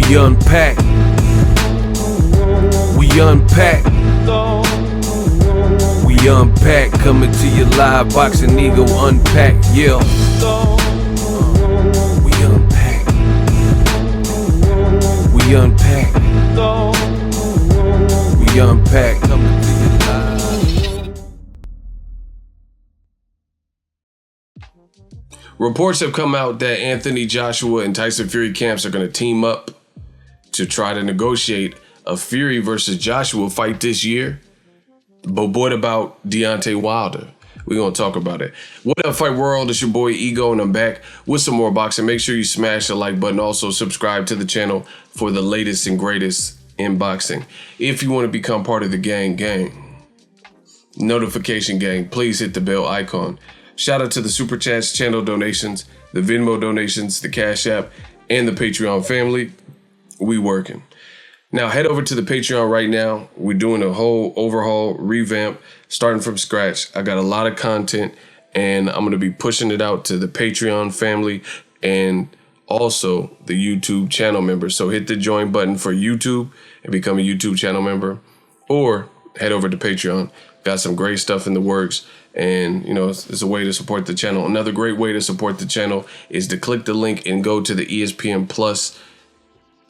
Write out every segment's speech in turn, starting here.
We unpack. We unpack. We unpack. Coming to you live, Boxing Ego Unpack. Yeah. We unpack. We unpack. We unpack. Coming to you live. Reports have come out that Anthony Joshua and Tyson Fury camps are going to team up to try to negotiate a Fury versus Joshua fight this year. But what about Deontay Wilder? We're going to talk about it. What up, Fight World? It's your boy Ego, and I'm back with some more boxing. Make sure you smash the like button. Also, subscribe to the channel for the latest and greatest in boxing. If you want to become part of the gang, notification gang, please hit the bell icon. Shout out to the Super Chats, channel donations, the Venmo donations, the Cash App, and the Patreon family. We working. Now head over to the Patreon right now. We're doing a whole overhaul, revamp, starting from scratch. I got a lot of content, and I'm going to be pushing it out to the Patreon family and also the YouTube channel members. So hit the join button for YouTube and become a YouTube channel member, or head over to Patreon. Got some great stuff in the works. And, you know, it's a way to support the channel. Another great way to support the channel is to click the link and go to the ESPN Plus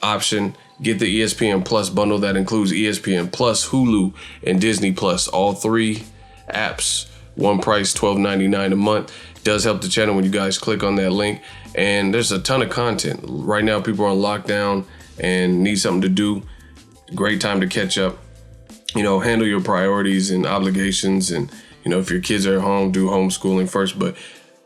option. Get the ESPN Plus bundle that includes ESPN Plus, Hulu, and Disney Plus. All three apps, one price, $12.99 a month. Does help the channel when you guys click on that link. And there's a ton of content. Right now, people are on lockdown and need something to do. Great time to catch up. You know, handle your priorities and obligations, and you know, if your kids are at home, do homeschooling first. But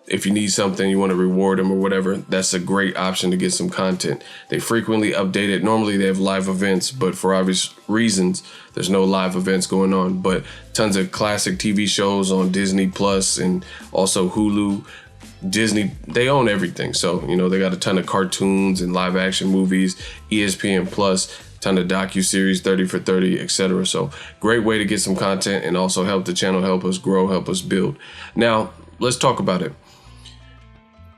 if you need something, you want to reward them or whatever, that's a great option to get some content. They frequently update it. Normally they have live events, but for obvious reasons, there's no live events going on. But tons of classic TV shows on Disney Plus and also Hulu. Disney, they own everything. So, you know, they got a ton of cartoons and live action movies, ESPN Plus, ton of docu-series, 30 for 30, etc. So great way to get some content and also help the channel, help us grow, help us build. Now, let's talk about it.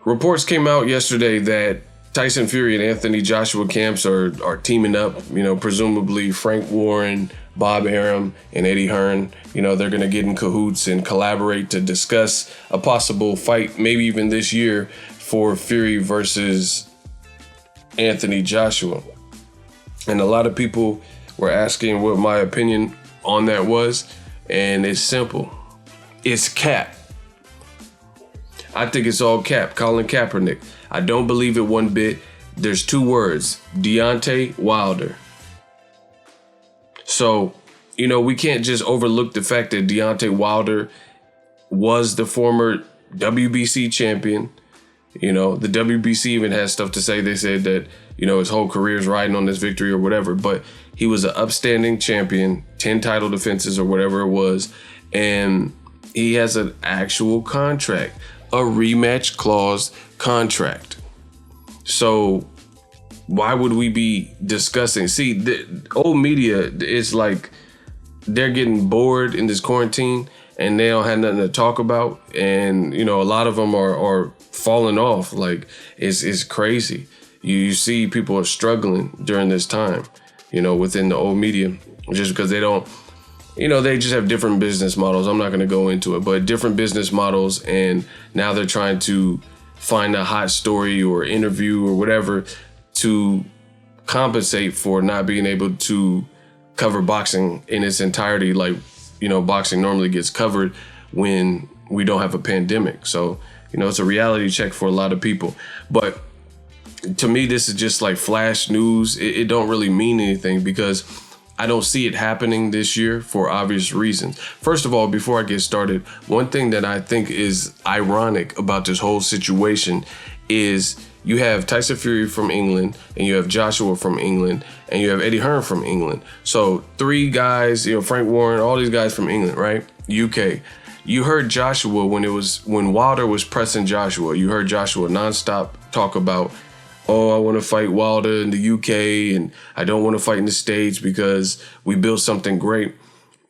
Reports came out yesterday that Tyson Fury and Anthony Joshua camps are teaming up. You know, presumably Frank Warren, Bob Arum, and Eddie Hearn. You know, they're going to get in cahoots and collaborate to discuss a possible fight, maybe even this year, for Fury versus Anthony Joshua. And a lot of people were asking what my opinion on that was, and it's simple. It's cap. I think it's all cap. Colin Kaepernick. I don't believe it one bit. There's two words: Deontay Wilder. So, you know, we can't just overlook the fact that Deontay Wilder was the former WBC champion. You know, the WBC even has stuff to say. They said that, you know, his whole career is riding on this victory or whatever. But he was an upstanding champion, 10 title defenses or whatever it was. And he has an actual contract, a rematch clause contract. So why would we be discussing? See, the old media is like they're getting bored in this quarantine and they don't have nothing to talk about. And, you know, a lot of them are falling off. Like, it's crazy. You see people are struggling during this time, you know, within the old media, just because they don't, you know, they just have different business models. I'm not going to go into it, but different business models. And now they're trying to find a hot story or interview or whatever to compensate for not being able to cover boxing in its entirety. Like, you know, boxing normally gets covered when we don't have a pandemic. So, you know, it's a reality check for a lot of people. But to me, this is just like flash news. It don't really mean anything because I don't see it happening this year for obvious reasons. First of all, before I get started, one thing that I think is ironic about this whole situation is you have Tyson Fury from England, and you have Joshua from England, and you have Eddie Hearn from England. So three guys, you know, Frank Warren, all these guys from England, right? UK. You heard Joshua when Wilder was pressing Joshua, you heard Joshua nonstop talk about, oh, I want to fight Wilder in the UK and I don't want to fight in the States because we built something great.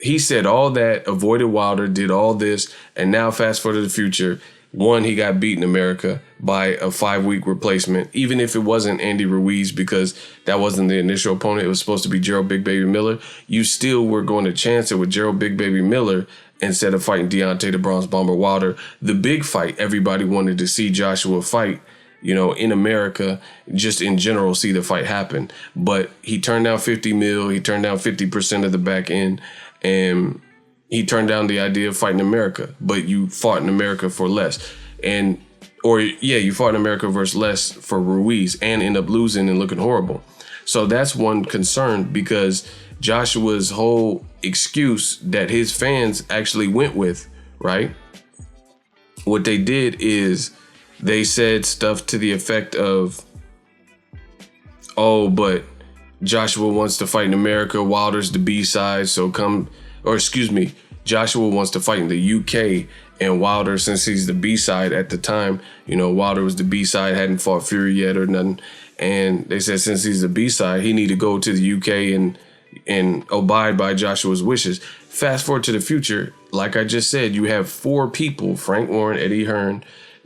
He said all that, avoided Wilder, did all this, and now fast forward to the future. One, he got beat in America, by a 5-week replacement, even if it wasn't Andy Ruiz, because that wasn't the initial opponent. It was supposed to be Gerald Big Baby Miller. You still were going to chance it with Gerald Big Baby Miller instead of fighting Deontay the Bronze Bomber Wilder. The big fight everybody wanted to see Joshua fight, you know, in America, just in general, see the fight happen. But he turned down 50 mil. He turned down 50% of the back end. And he turned down the idea of fighting America. But you fought in America for less. You fought in America versus less for Ruiz and end up losing and looking horrible. So that's one concern, because Joshua's whole excuse that his fans actually went with, right? What they did is they said stuff to the effect of, oh, but Joshua wants to fight in America, Wilder's the B-side, so come, or excuse me, Joshua wants to fight in the UK, and Wilder, since he's the B-side at the time, you know, Wilder was the B-side, hadn't fought Fury yet or nothing, and they said since he's the B-side, he need to go to the UK and abide by Joshua's wishes. Fast forward to the future, like I just said, you have 4 people, Frank Warren, Eddie Hearn,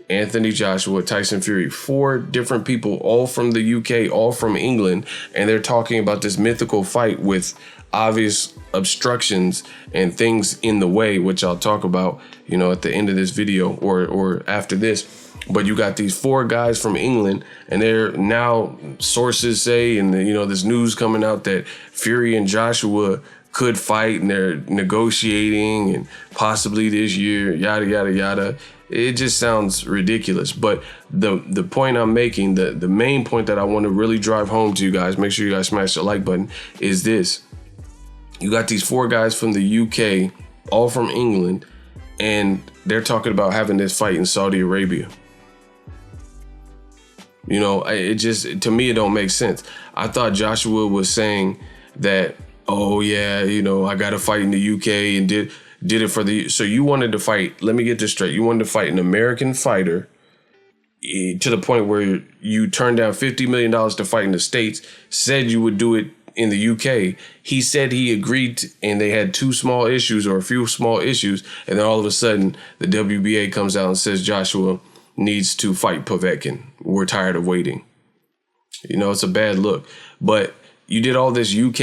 Anthony Joshua, Tyson Fury, 4 different people, all from the UK, all from England, and they're talking about this mythical fight with obvious obstructions and things in the way, which I'll talk about, you know, at the end of this video or after this. But you got these 4 guys from England, and they're now, sources say, and you know, this news coming out that Fury and Joshua could fight, and they're negotiating, and possibly this year, yada yada yada. It just sounds ridiculous. But the point I'm making, the main point that I want to really drive home to you guys, make sure you guys smash the like button, is this. You got these 4 guys from the UK, all from England, and they're talking about having this fight in Saudi Arabia. You know, it just, to me, it don't make sense. I thought Joshua was saying that, oh yeah, you know, I got to fight in the UK and did it for the, so you wanted to fight, let me get this straight. You wanted to fight an American fighter to the point where you turned down $50 million to fight in the States, said you would do it in the UK. He said he agreed and they had 2 small issues or a few small issues. And then all of a sudden the WBA comes out and says Joshua needs to fight Povetkin. We're tired of waiting. You know, it's a bad look. But you did all this UK,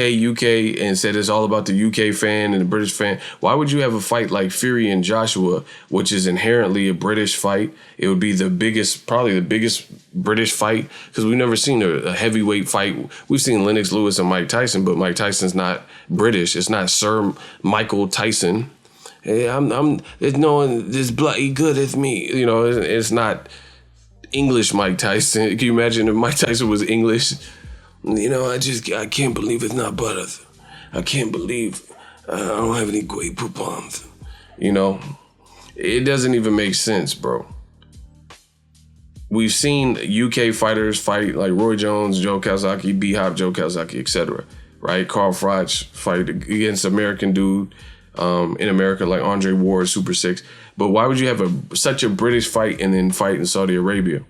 and said it's all about the UK fan and the British fan. Why would you have a fight like Fury and Joshua, which is inherently a British fight? It would be the biggest, probably the biggest British fight, because we've never seen a heavyweight fight. We've seen Lennox Lewis and Mike Tyson, but Mike Tyson's not British. It's not Sir Michael Tyson. Hey, there's no one this bloody good as me. You know, it's not English Mike Tyson. Can you imagine if Mike Tyson was English? You know, I can't believe it's not butter. I can't believe I don't have any Grey Poupons. You know, it doesn't even make sense, bro. We've seen UK fighters fight like Roy Jones, Joe Calzaghe, B-Hop, Joe Calzaghe, etc. Right? Carl Froch fight against American dude in America like Andre Ward, Super 6. But why would you have such a British fight and then fight in Saudi Arabia?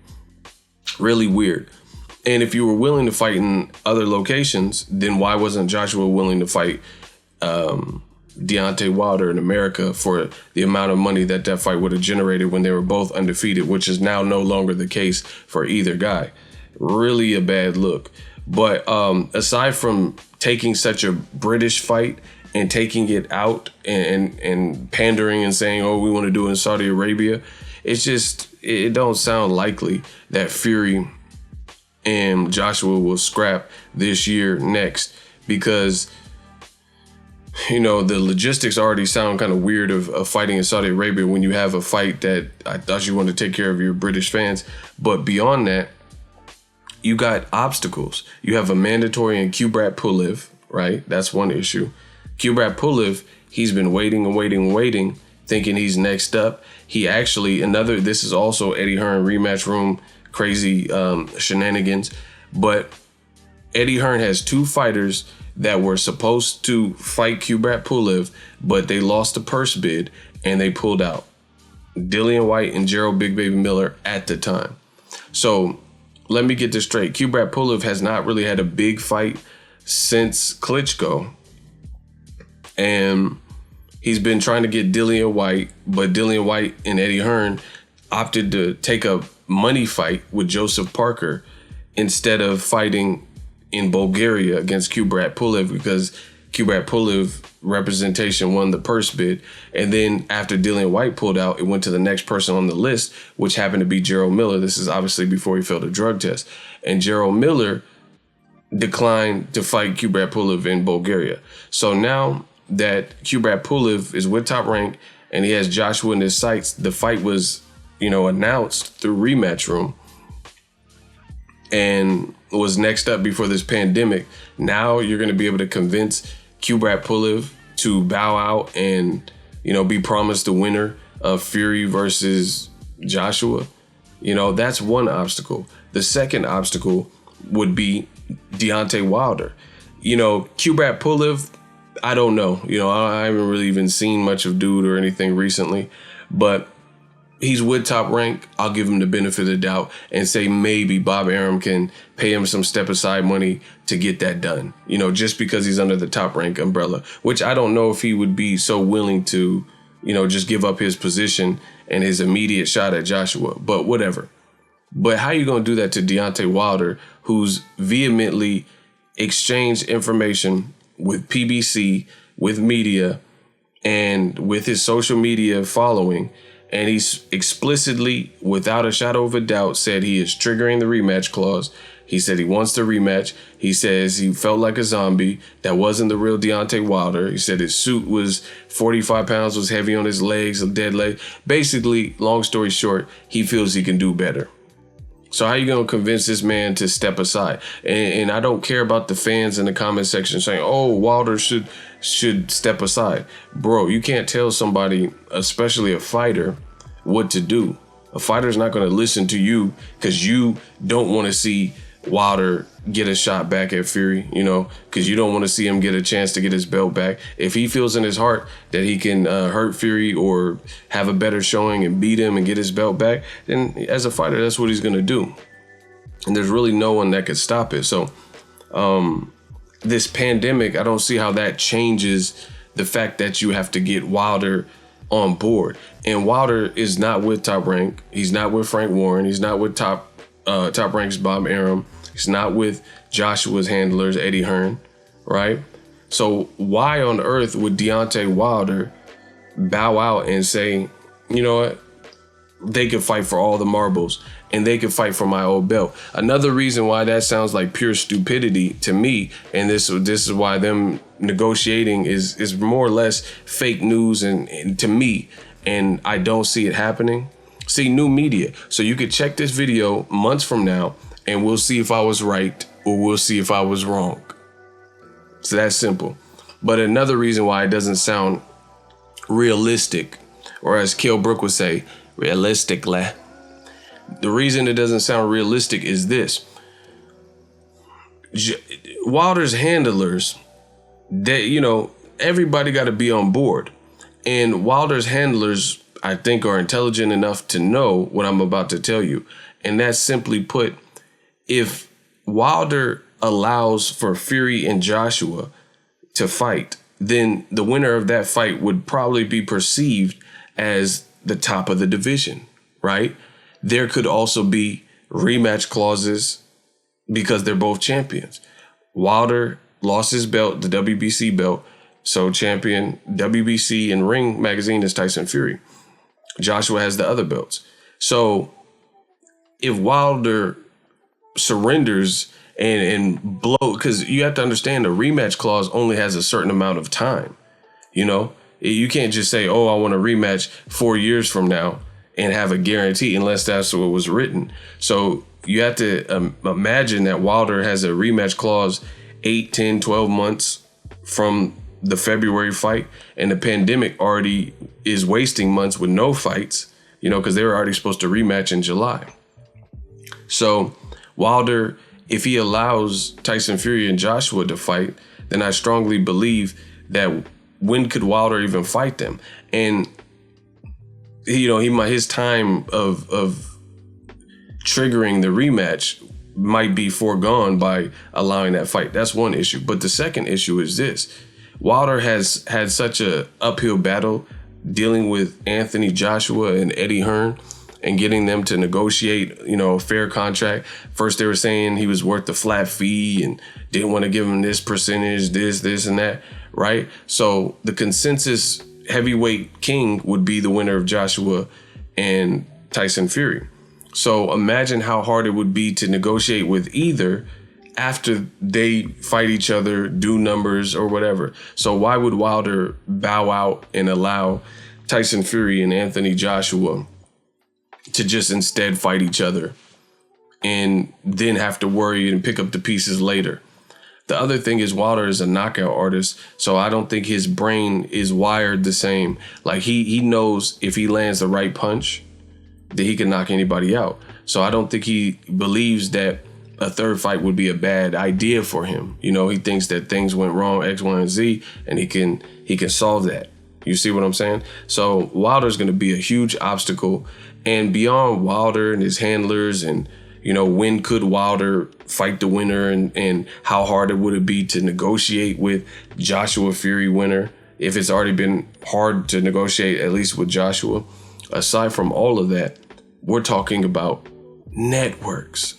Really weird. And if you were willing to fight in other locations, then why wasn't Joshua willing to fight Deontay Wilder in America for the amount of money that fight would have generated when they were both undefeated, which is now no longer the case for either guy? Really a bad look. But aside from taking such a British fight and taking it out and pandering and saying, oh, we want to do it in Saudi Arabia, it's just, it don't sound likely that Fury and Joshua will scrap this year next, because, you know, the logistics already sound kind of weird of fighting in Saudi Arabia when you have a fight that I thought you wanted to take care of your British fans. But beyond that, you got obstacles. You have a mandatory in Kubrat Pulev, right? That's one issue. Kubrat Pulev, he's been waiting, thinking he's next up. He actually, this is also Eddie Hearn rematch room crazy shenanigans, but Eddie Hearn has 2 fighters that were supposed to fight Kubrat Pulev, but they lost the purse bid and they pulled out. Dillian White and Gerald Big Baby Miller at the time. So let me get this straight. Kubrat Pulev has not really had a big fight since Klitschko, and he's been trying to get Dillian White, but Dillian White and Eddie Hearn opted to take a money fight with Joseph Parker instead of fighting in Bulgaria against Kubrat Pulev, because Kubrat Pulev representation won the purse bid. And then after Dillian White pulled out, it went to the next person on the list, which happened to be Gerald Miller. This is obviously before he failed a drug test. And Gerald Miller declined to fight Kubrat Pulev in Bulgaria. So now that Kubrat Pulev is with Top Rank and he has Joshua in his sights, the fight was, announced through Rematch Room and was next up before this pandemic. Now you're going to be able to convince Kubrat Pulev to bow out and, be promised the winner of Fury versus Joshua. That's one obstacle. The second obstacle would be Deontay Wilder. Kubrat Pulev, I don't know. I haven't really even seen much of dude or anything recently, but he's with Top Rank. I'll give him the benefit of the doubt and say maybe Bob Arum can pay him some step aside money to get that done, just because he's under the Top Rank umbrella, which I don't know if he would be so willing to, just give up his position and his immediate shot at Joshua, but whatever. But how you going to do that to Deontay Wilder, who's vehemently exchanged information with PBC, with media, and with his social media following, and he's explicitly, without a shadow of a doubt, said he is triggering the rematch clause. He said he wants the rematch. He says he felt like a zombie. That wasn't the real Deontay Wilder. He said his suit was 45 pounds, was heavy on his legs, a dead leg. Basically, long story short, he feels he can do better. So how you going to convince this man to step aside? And I don't care about the fans in the comment section saying, oh, Wilder should step aside. Bro, you can't tell somebody, especially a fighter, what to do. A fighter's not going to listen to you because you don't want to see Wilder get a shot back at Fury, because you don't want to see him get a chance to get his belt back. If he feels in his heart that he can hurt Fury or have a better showing and beat him and get his belt back, then as a fighter, that's what he's going to do. And there's really no one that could stop it. So this pandemic, I don't see how that changes the fact that you have to get Wilder on board. And Wilder is not with Top Rank. He's not with Frank Warren. He's not with Top Rank's Bob Arum. He's not with Joshua's handlers, Eddie Hearn, right? So why on earth would Deontay Wilder bow out and say, you know what, they could fight for all the marbles and they could fight for my old belt? Another reason why that sounds like pure stupidity to me, and this is why them negotiating is more or less fake news and to me, and I don't see it happening. See, new media. So you could check this video months from now and we'll see if I was right or we'll see if I was wrong. So that's simple. But another reason why it doesn't sound realistic, or as Kell Brook would say, realistically, the reason it doesn't sound realistic is this. Wilder's handlers, everybody got to be on board. And Wilder's handlers, I think, are intelligent enough to know what I'm about to tell you. And that's simply put, if Wilder allows for Fury and Joshua to fight, then the winner of that fight would probably be perceived as the top of the division, right? There could also be rematch clauses because they're both champions. Wilder lost his belt, the WBC belt, so champion WBC and Ring magazine is Tyson Fury. Joshua has the other belts. So if Wilder surrenders and blow, because you have to understand a rematch clause only has a certain amount of time. You can't just say, oh, I want a rematch 4 years from now and have a guarantee unless that's what was written. So you have to imagine that Wilder has a rematch clause 8, 10, 12 months from the February fight, and the pandemic already is wasting months with no fights, because they were already supposed to rematch in July. So Wilder, if he allows Tyson Fury and Joshua to fight, then I strongly believe that when could Wilder even fight them? And his time of triggering the rematch might be foregone by allowing that fight. That's one issue. But the second issue is this. Wilder has had such a uphill battle dealing with Anthony Joshua and Eddie Hearn and getting them to negotiate, a fair contract. First, they were saying he was worth the flat fee and didn't want to give him this percentage, this, and that, right? So the consensus heavyweight king would be the winner of Joshua and Tyson Fury. So imagine how hard it would be to negotiate with either after they fight each other, do numbers or whatever. So why would Wilder bow out and allow Tyson Fury and Anthony Joshua to just instead fight each other and then have to worry and pick up the pieces later? The other thing is Wilder is a knockout artist, so I don't think his brain is wired the same. Like he knows if he lands the right punch, that he can knock anybody out. So I don't think he believes that a third fight would be a bad idea for him. He thinks that things went wrong, X, Y, and Z, and he can solve that. You see what I'm saying? So Wilder's going to be a huge obstacle. And beyond Wilder and his handlers and, when could Wilder fight the winner and how hard it would it be to negotiate with Joshua Fury winner if it's already been hard to negotiate, at least with Joshua. Aside from all of that, we're talking about networks.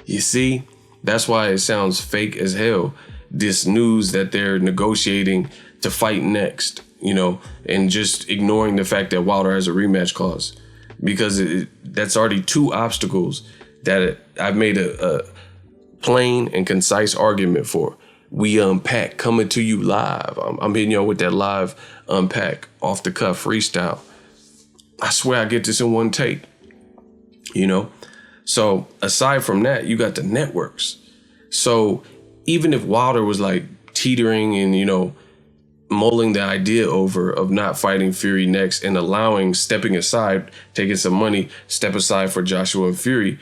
You see, that's why it sounds fake as hell, this news that they're negotiating to fight next, and just ignoring the fact that Wilder has a rematch clause, because that's already two obstacles that I've made a plain and concise argument for. We unpack, coming to you live. I'm hitting y'all with that live unpack, off the cuff freestyle. I swear I get this in one take, So aside from that, you got the networks. So even if Wilder was like teetering and, mulling the idea over of not fighting Fury next and stepping aside, taking some money, step aside for Joshua and Fury,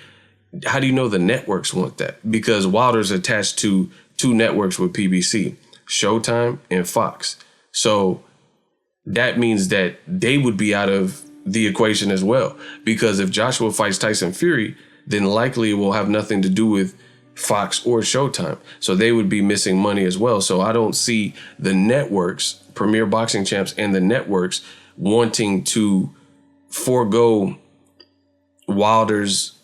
how do you know the networks want that? Because Wilder's attached to two networks with PBC, Showtime and Fox. So that means that they would be out of the equation as well. Because if Joshua fights Tyson Fury, then likely it will have nothing to do with Fox or Showtime. So they would be missing money as well. So I don't see the networks, Premier Boxing Champs and the networks, wanting to forego Wilder's,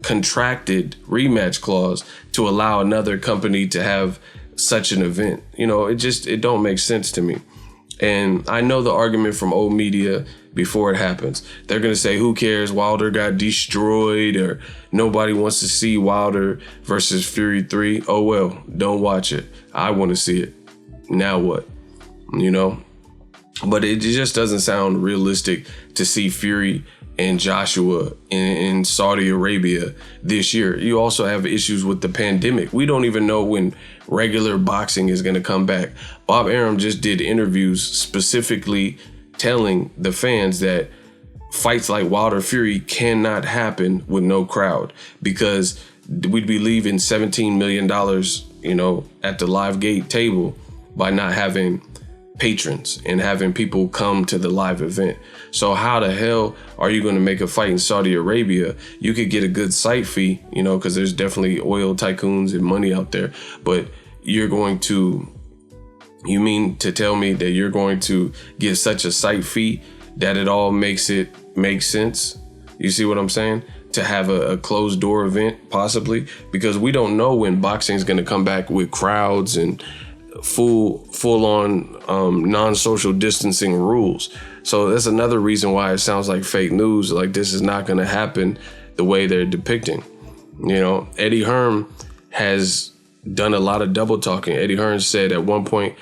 contracted rematch clause to allow another company to have such an event. It don't make sense to me. And I know the argument from old media before it happens. They're going to say, who cares? Wilder got destroyed, or nobody wants to see Wilder versus Fury 3. Oh, well, don't watch it. I want to see it. Now what? But it just doesn't sound realistic to see Fury and Joshua in Saudi Arabia this year. You also have issues with the pandemic. We don't even know when regular boxing is going to come back. Bob Arum just did interviews specifically telling the fans that fights like Wilder Fury cannot happen with no crowd, because we'd be leaving $17 million, at the live gate table by not having patrons and having people come to the live event. So how the hell are you going to make a fight in Saudi Arabia? You could get a good site fee, because there's definitely oil tycoons and money out there, but you mean to tell me that you're going to get such a site fee that it all makes it make sense? You see what I'm saying? To have a closed door event, possibly, because we don't know when boxing is going to come back with crowds and full on non-social distancing rules. So that's another reason why it sounds like fake news. Like, this is not going to happen the way they're depicting. Eddie Hearn has done a lot of double talking. Eddie Hearn said at one point,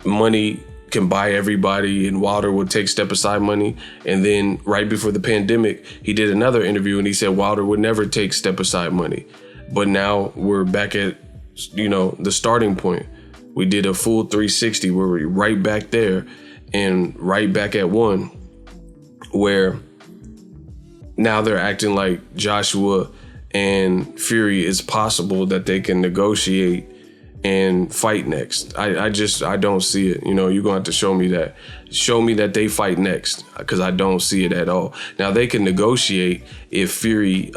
money can buy everybody and Wilder would take step aside money. And then right before the pandemic, he did another interview and he said Wilder would never take step aside money. But now we're back at, the starting point. We did a full 360. We're right back there and right back at one, where now they're acting like Joshua and Fury, it's possible that they can negotiate and fight next. I don't see it. You're going to have to show me that. Show me that they fight next, because I don't see it at all. Now, they can negotiate if Fury,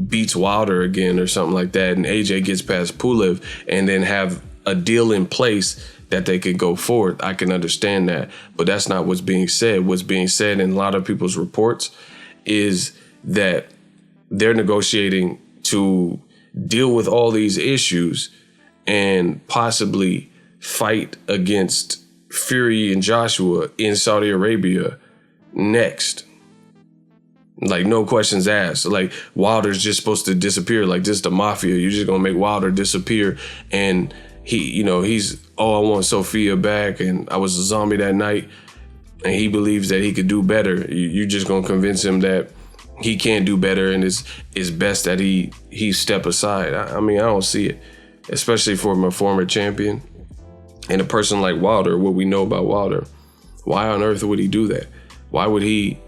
beats Wilder again or something like that, and AJ gets past PULEV, and then have a deal in place that they could go forward. I can understand that, but that's not what's being said. What's being said in a lot of people's reports is that they're negotiating to deal with all these issues and possibly fight against Fury and Joshua in Saudi Arabia next. Like, no questions asked. Like, Wilder's just supposed to disappear. Like, this is the mafia. You're just gonna make Wilder disappear. And he's, I want Sophia back, and I was a zombie that night. And he believes that he could do better. You're just gonna convince him that he can't do better, and it's best that he step aside. I mean, I don't see it, especially for a former champion and a person like Wilder. What we know about Wilder, why on earth would he do that? Why would he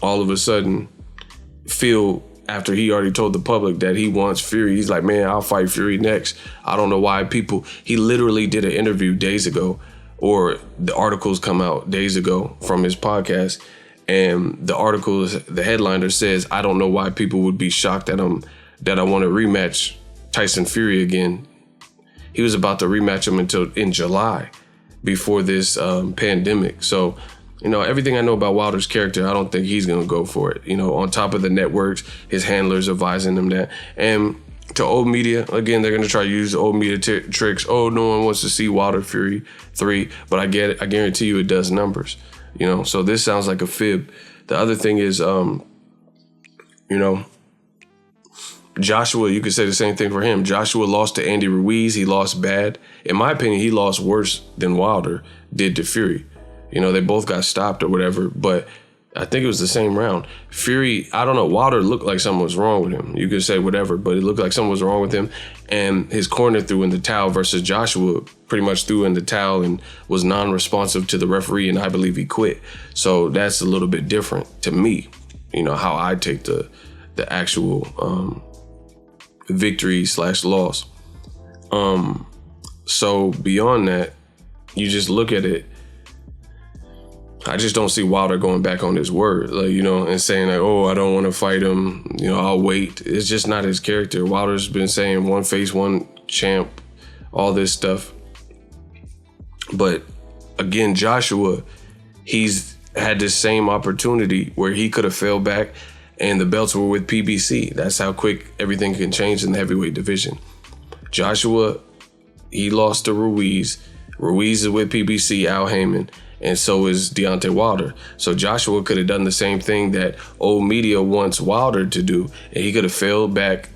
all of a sudden feel, after he already told the public that he wants Fury, he's like, man, I'll fight Fury next. I don't know why he literally did an interview days ago, or the articles come out days ago from his podcast, and the headliner says, I don't know why people would be shocked that I want to rematch Tyson Fury again. He was about to rematch him in July before this pandemic. So, everything I know about Wilder's character, I don't think he's going to go for it. On top of the networks, his handlers advising him that. And to old media, again, they're going to try to use old media tricks. Oh, no one wants to see Wilder Fury 3. But I get it. I guarantee you it does numbers. So this sounds like a fib. The other thing is, Joshua, you could say the same thing for him. Joshua lost to Andy Ruiz. He lost bad. In my opinion, he lost worse than Wilder did to Fury. They both got stopped or whatever, but I think it was the same round. Fury, I don't know, Wilder looked like something was wrong with him. You could say whatever, but it looked like something was wrong with him. And his corner threw in the towel versus Joshua pretty much threw in the towel and was non-responsive to the referee, and I believe he quit. So that's a little bit different to me, how I take the actual victory / loss. So beyond that, you just look at it. I just don't see Wilder going back on his word, and saying like, oh, I don't want to fight him. I'll wait. It's just not his character. Wilder's been saying one face, one champ, all this stuff. But again, Joshua, he's had this same opportunity where he could have fell back and the belts were with PBC. That's how quick everything can change in the heavyweight division. Joshua, he lost to Ruiz. Ruiz is with PBC, Al Heyman. And so is Deontay Wilder. So Joshua could have done the same thing that old media wants Wilder to do. And he could have failed back,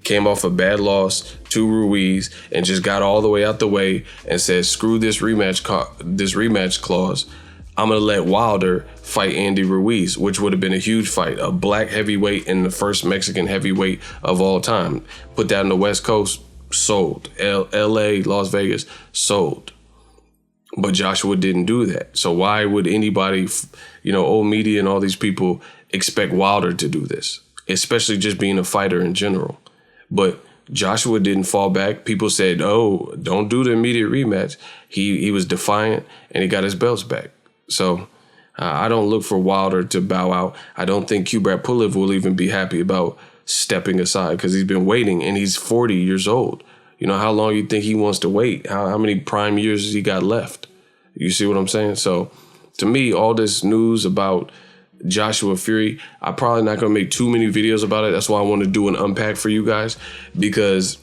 came off a bad loss to Ruiz, and just got all the way out the way and said, screw this rematch clause. I'm going to let Wilder fight Andy Ruiz, which would have been a huge fight. A black heavyweight and the first Mexican heavyweight of all time. Put that on the West Coast, sold. LA, Las Vegas, sold. But Joshua didn't do that. So why would anybody, old media and all these people expect Wilder to do this? Especially just being a fighter in general. But Joshua didn't fall back. People said, oh, don't do the immediate rematch. He was defiant and he got his belts back. So I don't look for Wilder to bow out. I don't think PULEV will even be happy about stepping aside because he's been waiting and he's 40 years old. How long you think he wants to wait? How many prime years has he got left? You see what I'm saying? So to me, all this news about Joshua Fury, I'm probably not going to make too many videos about it. That's why I want to do an unpack for you guys, because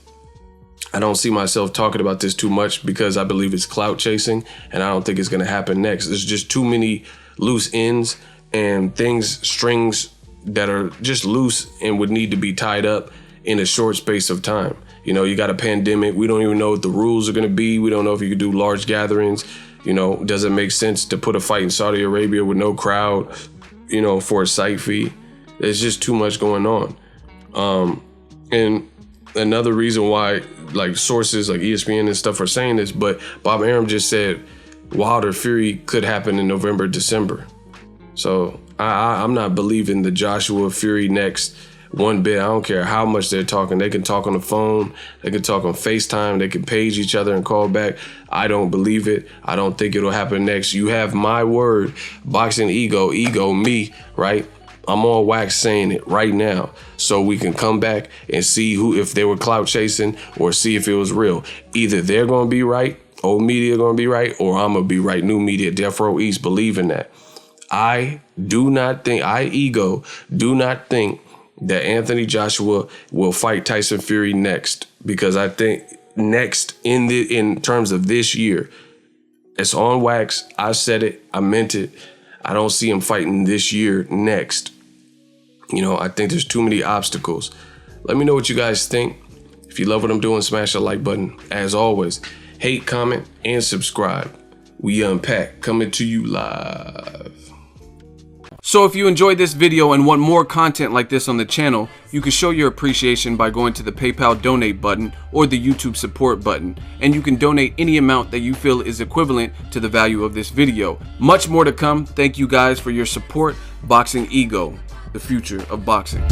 I don't see myself talking about this too much because I believe it's clout chasing and I don't think it's going to happen next. There's just too many loose ends and strings that are just loose and would need to be tied up in a short space of time. You got a pandemic. We don't even know what the rules are going to be. We don't know if you could do large gatherings. Does it make sense to put a fight in Saudi Arabia with no crowd, for a site fee? There's just too much going on. And another reason why, sources like ESPN and stuff are saying this, but Bob Arum just said Wilder Fury could happen in November, December. So I'm not believing the Joshua Fury next one bit. I don't care how much they're talking. They can talk on the phone. They can talk on FaceTime. They can page each other and call back. I don't believe it. I don't think it'll happen next. You have my word. Boxing ego, me, right? I'm on wax saying it right now so we can come back and see if they were clout chasing or see if it was real. Either they're going to be right old media gonna be right, or I'm gonna be right. New media, Death Row East, believe in that. I do not think that Anthony Joshua will fight Tyson Fury next, because I think next in terms of this year, it's on wax. I said it, I meant it. I don't see him fighting this year next. You know, I think there's too many obstacles. Let me know what you guys think. If you love what I'm doing, smash the like button. As always, hate, comment, and subscribe. We Unpack, coming to you live. So if you enjoyed this video and want more content like this on the channel, you can show your appreciation by going to the PayPal donate button or the YouTube support button, and you can donate any amount that you feel is equivalent to the value of this video. Much more to come. Thank you guys for your support. Boxing Ego, the future of boxing.